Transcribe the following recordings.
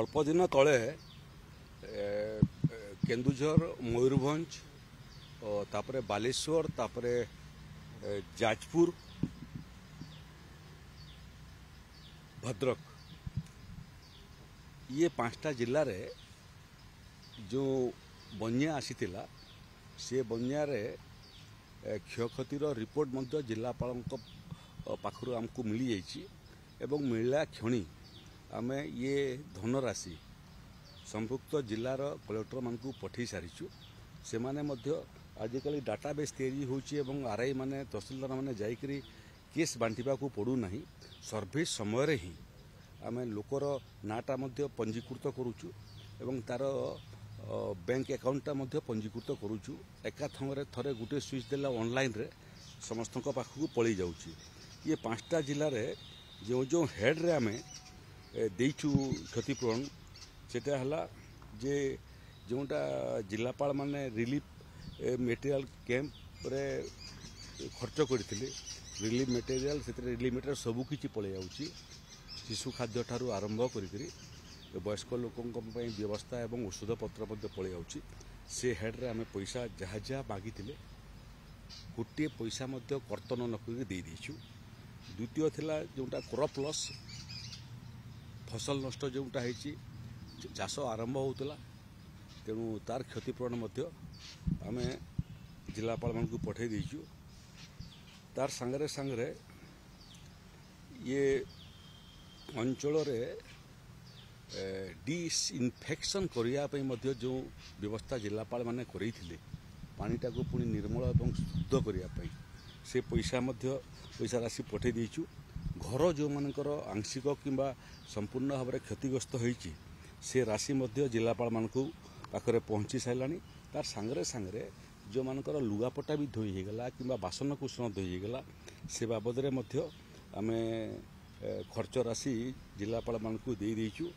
अल्प दिन तले केन्दुझर मयूरभंज तापरे बालेश्वर तापरे जाजपुर भद्रक ये 5टा जिले में जो बन्या आसीथिला से बन्यार क्षयक्षतिर रिपोर्ट मध्य जिलापाल पाखु आमको मिली जाइए एवं मिलला क्षणी आम ये धनराशि संपुक्त जिलार कलेक्टर मान पठे सारीचु से माने आजिकल डाटाबेस तैयारी होची एवं आरआई माने तहसीलदार माने जाइकरी केस बांटिबा को पड़ू नहीं सर्वे समय रे ही आम लोकर नाटा मध्य पंजीकृत करूचु एवं तार बैंक अकाउंटा मध्य पंजीकृत करूचु एका थरे गुटे स्विच देला ऑनलाइन रे समस्त पाखक पलि जाउची। ये 5टा जिले में जो जो हेड रे आम देचु क्षतिपूरण सेटा हला जे जोटा जिलापाल माने रिलीफ मटेरियल कैंप रे खर्च करते रिलीफ मटेरियल से रिलीफ मटेरियल सबकि पलि जाउची शिशु खाद्य ठारू आरंभ करी वयस्क लोकों व्यवस्था एवं औषध पत्र पलि जाउची। से हेड रे आम पैसा जहाँ जहाँ मागी गोटे पैसा कर्तन न दे देचु। द्वितीय थिला जोटा क्रॉप लॉस फसल नष्ट जोटा है चाष आरंभ होता तेणु तार क्षतिपूरण आम जिलापाल मान पठे देचु। तार सांगरे सांगरे ये अंचल डिसइनफेक्शन करने जो व्यवस्था जिलापाल माने करैथिले पानीटा को पुणी निर्मल और शुद्ध करने से पैसा राशि पठे देचु। घर जो मानकर आंशिक किंबा संपूर्ण भाव में क्षतिग्रस्त होईची से राशि जिलापाल मान पाखरे पहुँची सारानी। तार सांगरे सांगरे जो मानकर लुगापटा भी धोई होगला कि बासनकुसन धोई होगला से बाबद आम खर्च राशि जिलापाल मान दे देचु।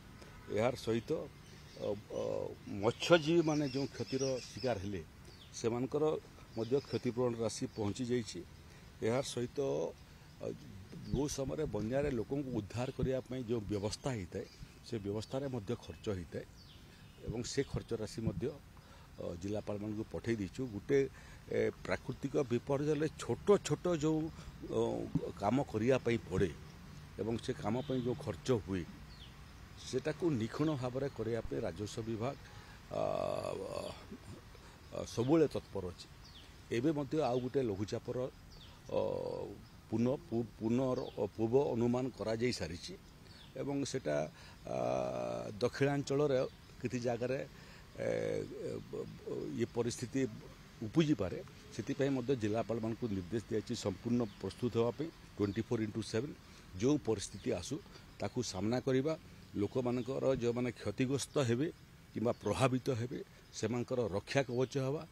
यार सहित मत्स्यजीवी माने जो क्षतिर शिकार हेले से मानकर क्षतिपूरण राशि पहुँची जाइए। यार सहित बहुत समय बन्यारे लोकों को उद्धार करने जो व्यवस्था होता है से व्यवस्था खर्च होता है एवं से खर्च राशि जिलापाल मान पठे दीचु। गोटे प्राकृतिक विपर्य छोट छोट जो काम करने पड़े एवं से काम जो खर्च हुए सेटा को निखुण भाव में करने राजस्व विभाग सबुले तत्पर अच्छे। एवं आउ गोटे लघुचापर पूर्व अनुमान करा जाई सारी एवं सेटा दक्षिणांचल किसी जगार ये परिस्थिति उपजी पारे से जिलापाल मान निर्देश दिया संपूर्ण प्रस्तुत होगापी 24/7 जो परिस्थिति आसू ताकू सामना करवा लोक मानकर जो माने क्षतिग्रस्त हेबे किंबा प्रभावित हेबे सेमानकर रक्षा कवच हवा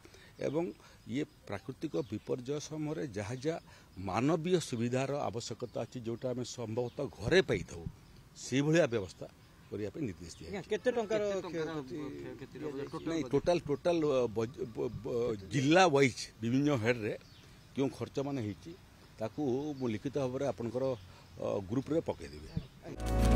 एवं ये प्राकृतिक विपर्य समय जहाँ जहाँ मानवीय सुविधार आवश्यकता अच्छी जोटा आम संभवतः घरे पाई था से भाया व्यवस्था करने निर्देश दिया। नहीं टोटाल जिला वाइज विभिन्न हेड रे क्यों खर्च मान लिखित भाव में आपंकर ग्रुप रे पकईदेवी।